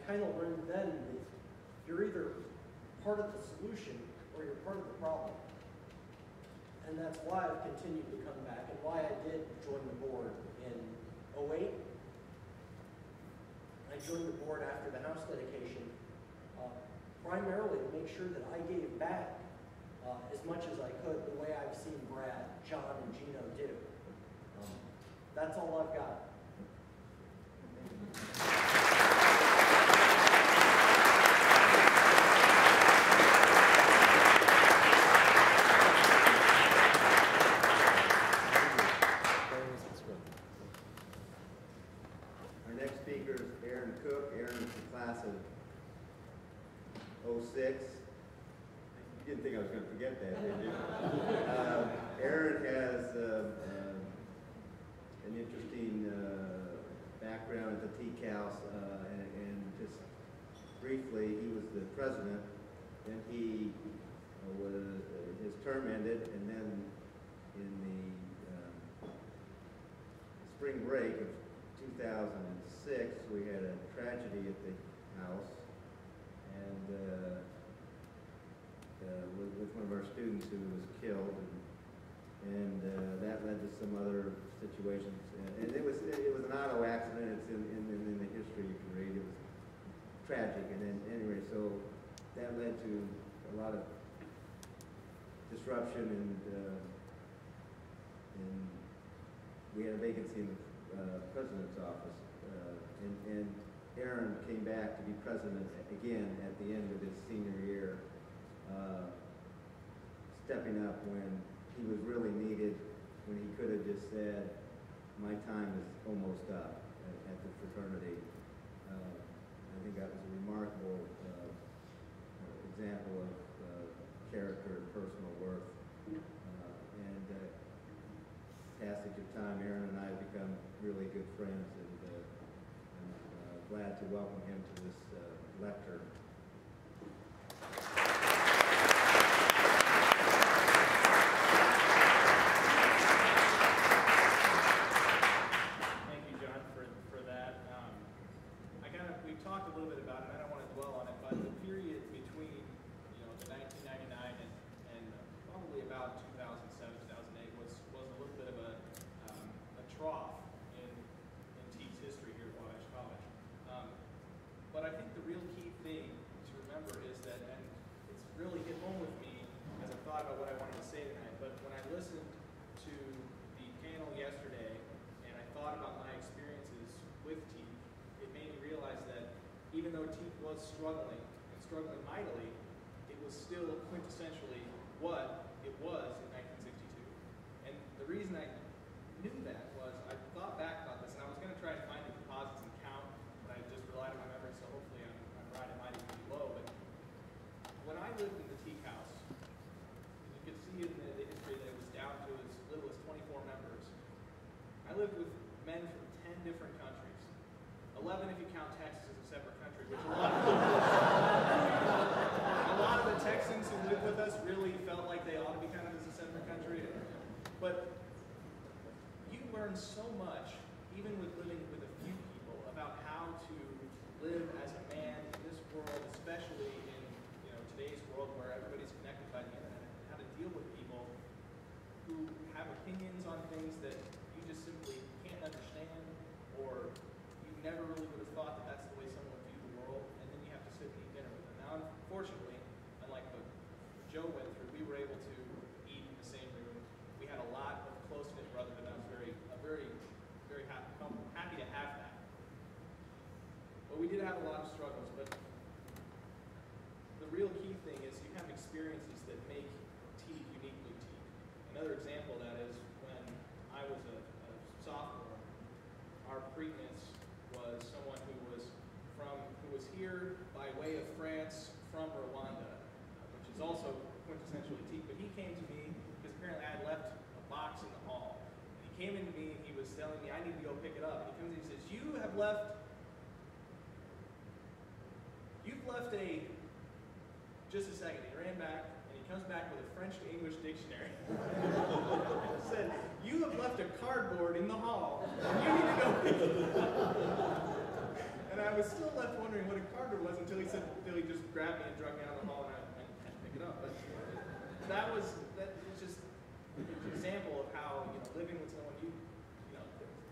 kind of learned then that you're either part of the solution or you're part of the problem. And that's why I've continued to come back and why I did join the board in 08. I joined the board after the house dedication, primarily to make sure that I gave back as much as I could the way I've seen Brad, John, and Gino do. That's all I've got. Our next speaker is Aaron Cook. Aaron's the class of 06. You didn't think I was going to forget that, did you? Aaron has an interesting background at the Teak House, and just briefly, he was the president. Then he was his term ended, and then in the spring break of 2006, we had a tragedy at the house, and with one of our students who was killed, and that led to some other situations. And it was an auto accident. It's in the history you can read. It was tragic, and then anyway, so that led to a lot of disruption, and we had a vacancy in the president's office, and Aaron came back to be president again at the end of his senior year, stepping up when he was really needed, when he could have just said, my time is almost up at the fraternity. I think that was a remarkable example of character and personal worth. And passage of time, Aaron and I have become really good friends, and I'm glad to welcome him to this lecture. Thank you, John, for that. We talked a little bit about it. I don't want to dwell on it, but the period between the 1999 and probably about 2007, 2008 was a little bit of a trough in Teak's history here at Wabash College. But I think the real key thing to remember is that, and it's really hit home with me as I thought about what I wanted to say tonight, but when I listened to the panel yesterday and I thought about my experiences with Teak, it made me realize that even though Teak was struggling, and struggling mightily, it was still quintessentially what it was in 1962. And the reason I knew that was I thought back about this, and I was going to try to find the composites and count, but I just relied on my memory, so hopefully I'm right, it might even be low. But when I lived in the Teak House, you could see in the history that it was down to as little as 24 members. I lived with men from 10 different countries. 11 if you count Texas as a separate country, which a lot of the Texans who lived with us really felt like they ought to be counted as a separate country. But you learn so much, even with living with a few people, about how to live as a man in this world, especially in today's world where everybody's connected by the internet, and how to deal with people who have opinions on things that you just simply can't understand, or you never really would have thought that that's the way someone would view the world, and then you have to sit and eat dinner with them. Now, unfortunately, unlike what Joe went through, we were able to eat in the same room. We had a lot of close-knit brotherhood, and I was very happy to have that. But we did have a lot of struggles, but the real key thing is you have experiences that make Teak uniquely Teak. Another example of that is when I was a sophomore, our Preakness was someone who was here by way of France from Rwanda, which is also quintessentially Teak. But he came to me because apparently I had left a box in the hall. And he came into me and he was telling me I need to go pick it up. And he comes in and he says, you've left a, just a second. He ran back and he comes back with a French to English dictionary. He said, you have left a cardboard in the hall. And you need to go pick it up. And I I was still left wondering what a Carter was until he just grabbed me and dragged me out of the hall and I had to pick it up. But that was just an example of how, living with someone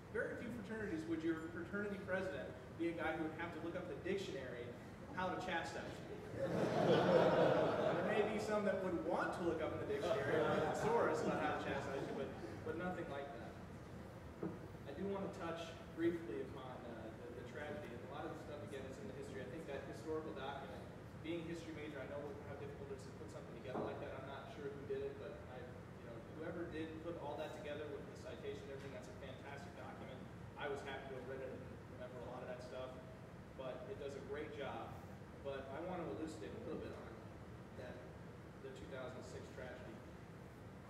very few fraternities would your fraternity president be a guy who would have to look up the dictionary how to chastise you. There may be some that would want to look up in the dictionary or a thesaurus about how to chastise you, but nothing like that. I do want to touch briefly upon the tragedy, and a lot of the stuff again is in the history. I think that historical document, being a history major, I know how difficult it is to put something together like that. I'm not sure who did it, but whoever did put all that together with the citation and everything, that's a fantastic document. I was happy to have read it and remember a lot of that stuff, but it does a great job. But I want to elucidate a little bit on the 2006 tragedy.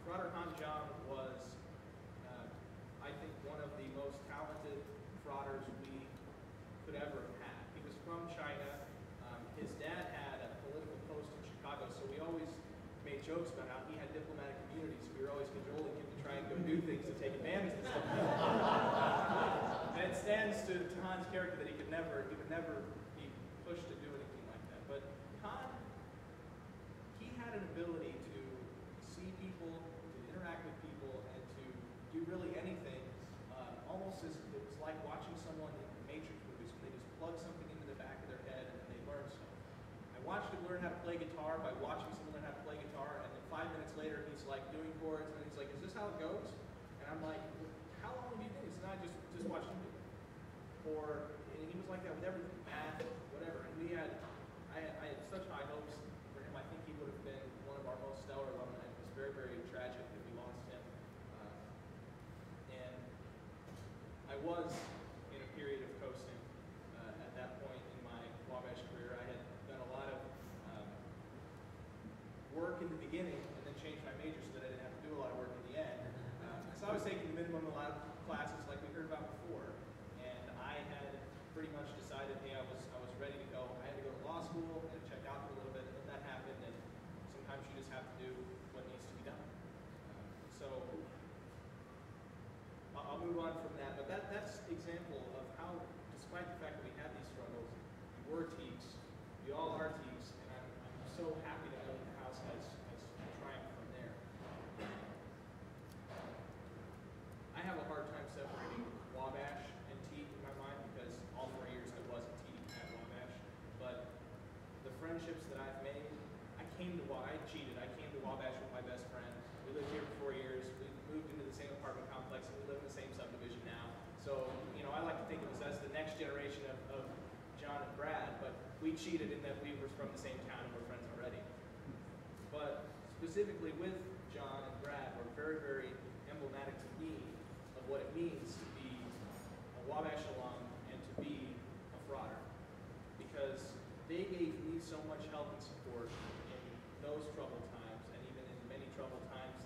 Frater Han John was, I think, one of the most talented fraters we could ever have had. He was from China. His dad had a political post in Chicago, so we always made jokes about how he had diplomatic immunities. We were always cajoling him to try and go do things to take advantage of stuff. And it stands to Han's character that he would never be pushed to do anything like that. But Han, he had an ability to see people, to interact with people, and to do really anything. Almost as it was like watching someone in the Matrix movies when they just plug something into the back of their head and then they learn something. I watched him learn how to play guitar by watching someone learn how to play guitar, and then 5 minutes later he's like doing chords, and he's like, "Is this how it goes?" And I'm like, "How long have you been?" He said, "I just watched him do it." And he was like that with everything, math, whatever. And I had such high hopes for him. I think he would have been one of our most stellar alumni. It was very, very tragic that we lost him. And I was in a period of coasting at that point in my Wabash career. I had done a lot of work in the beginning and then changed my major so that I didn't have to do a lot of work in the end. So I was taking the minimum amount of classes like we heard about before. And I had pretty much decided, hey, I was ready to go. I had to go to law school and check out for a little bit, and then that happened, and sometimes you just have to do what needs to be done. So I'll move on from that, but that's an example of how, despite the fact that we had these struggles, we were teaks, we all are teaks, and I'm so happy to know that the house has triumphed from there. I have a hard time separating Wabash and teak in my mind because all 4 years I was a teak at Wabash, but the friendships that I've made, I came to Wabash with my best friend. We lived here for 4 years. We moved into the same apartment complex, and we live in the same subdivision now. So, I like to think of us as the next generation of John and Brad, but we cheated in that we were from the same town and we're friends already. But specifically with John and Brad, were very, very emblematic to me of what it means to be a Wabash alum and to be a frater. Because they gave me so much help and support in those troubled times, and even in many troubled times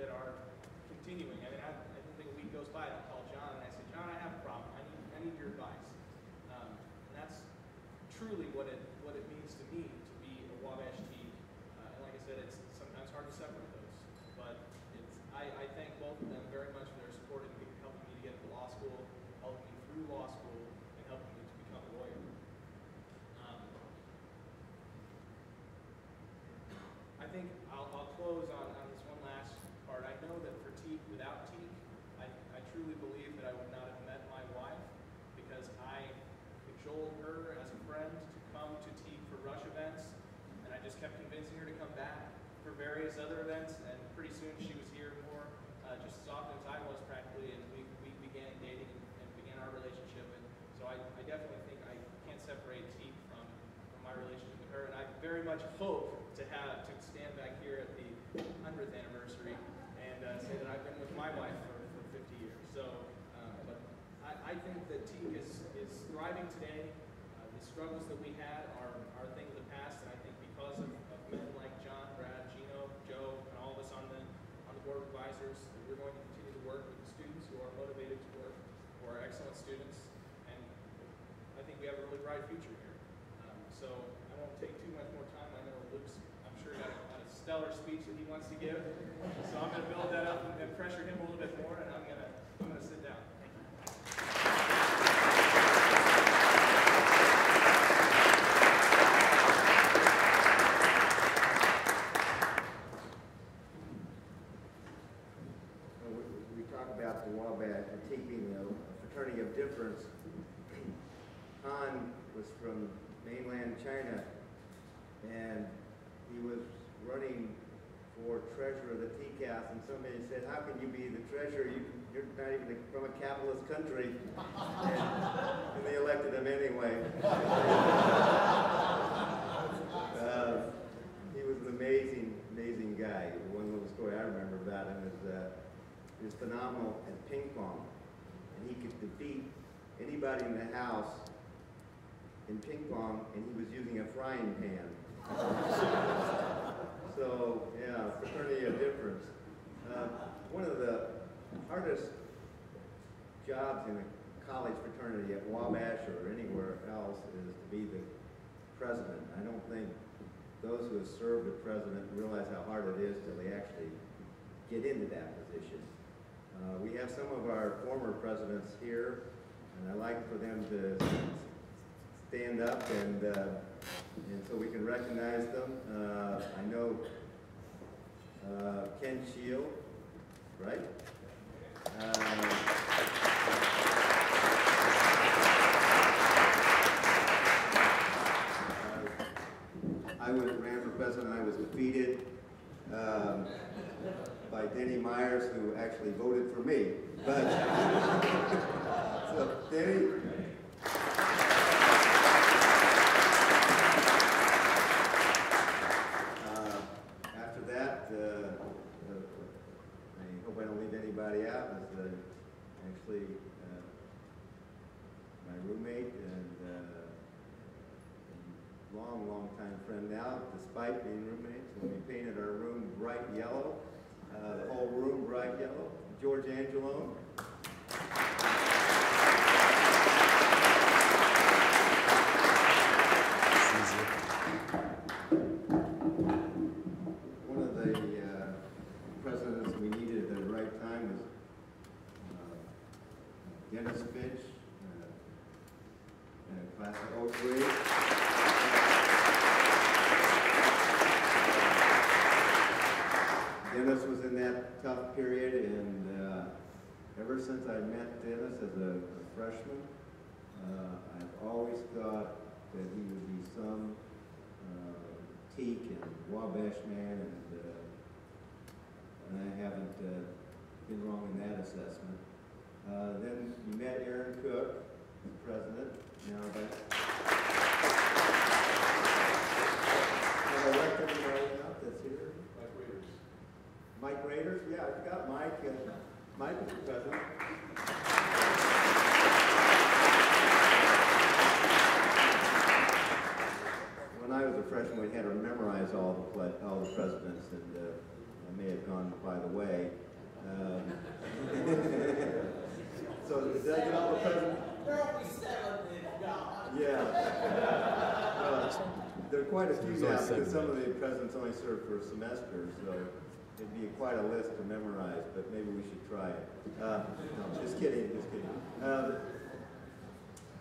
that are continuing. I mean, I don't think a week goes by and I'll call John and I say, "John, I have a problem. I need your advice." And that's truly what it means to me to be a Wabash team. And like I said, it's sometimes hard to separate those. But I thank both of them very much for their support in helping me to get into law school, helping me through law school, and helping me to become a lawyer. I think I'll close on this one last part. I know that for teak, without teak, I truly believe that I would not have met my wife, because I cajoled her as a friend to come to teak for Rush events, and I just kept convincing her to come back for various other events, and pretty soon she was here more just as often as I was practically, and we began dating and began our relationship. And so I definitely think I can't separate teak from my relationship with her, and I very much hope to stand back here at the 100th anniversary and say that I've been with my wife for 50 years. So, but I think that teak is thriving today. The struggles that we had are things of the past, and I think because of men like John, Brad, Gino, Joe, and all of us on the board of advisors, we're going to continue to work with the students who are motivated to work, who are excellent students, and I think we have a really bright future here. So I won't take too much more time. I know Luke's, I'm sure, got a stellar speech that he wants to give, so I'm going to build that up and pressure him a little bit more, and I'm going to sit down. Thank you. Jon was from mainland China, and he was running for treasurer of the TKE, and somebody said, "How can you be the treasurer? You're not even from a capitalist country." And they elected him anyway. He was an amazing, amazing guy. One little story I remember about him is he was phenomenal at ping pong, and he could defeat anybody in the house in ping pong, and he was using a frying pan. So, yeah, fraternity of difference. One of the hardest jobs in a college fraternity at Wabash or anywhere else is to be the president. I don't think those who have served a president realize how hard it is till they actually get into that position. We have some of our former presidents here, and I'd like for them to stand up and so we can recognize them. I know Ken Shield, right? I ran for president. I was defeated by Denny Myers, who actually voted for me. But so Denny. After that, I hope I don't leave anybody out. Was actually my roommate and long time friend now, despite being roommates. When we painted our room bright yellow, the whole room bright yellow, George Angelone. One of the presidents we needed at the right time was Dennis Finch, class of 03. Dennis was in that tough period, and ever since I met Dennis as a freshman, I've always thought that he would be some teak and Wabash man, and I haven't been wrong in that assessment. Then we met Aaron Cook, the president. Now have I left anybody out that's here? Mike Raiders? Yeah, I forgot Mike. Mike was the president. When I was a freshman, we had to memorize all the presidents, and I may have gone by the way. So does that get all the presidents? There will be 7 if God. Yeah. There are quite a few now, because some of the presidents only serve for a semester, so it'd be quite a list to memorize, but maybe we should try it. No, just kidding, just kidding.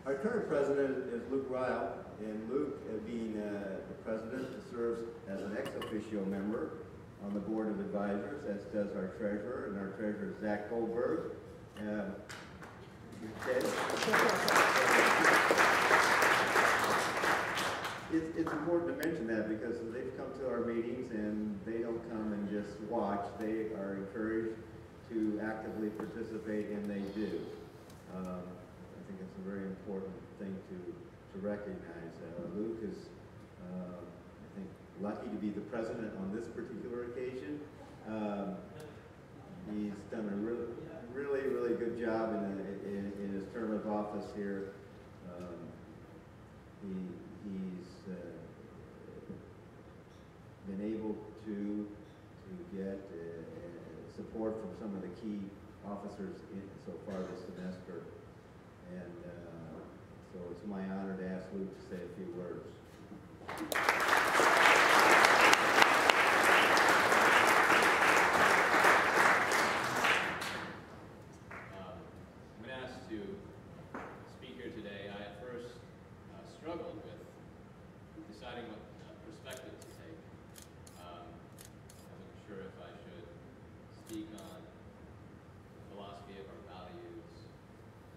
Our current president is Luke Ryle, and Luke, being the president, serves as an ex officio member on the board of advisors, as does our treasurer, and our treasurer is Zach Goldberg. It's important to mention that because they've come to our meetings and they don't come and just watch. They are encouraged to actively participate, and they do. I think it's a very important thing to recognize. Luke is, I think, lucky to be the president on this particular occasion. He's done a really good job in his term of office here. He's been able to get support from some of the key officers so far this semester, and so it's my honor to ask Luke to say a few words. When asked to speak here today, I at first struggled with deciding what perspective to take. I wasn't sure if I should speak on the philosophy of our values,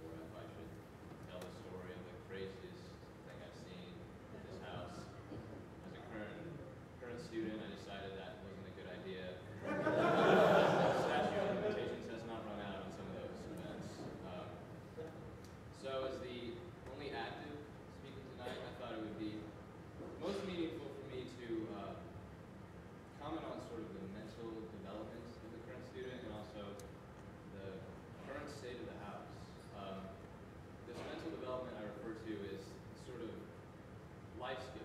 or if I should tell the story of the craziest life skills.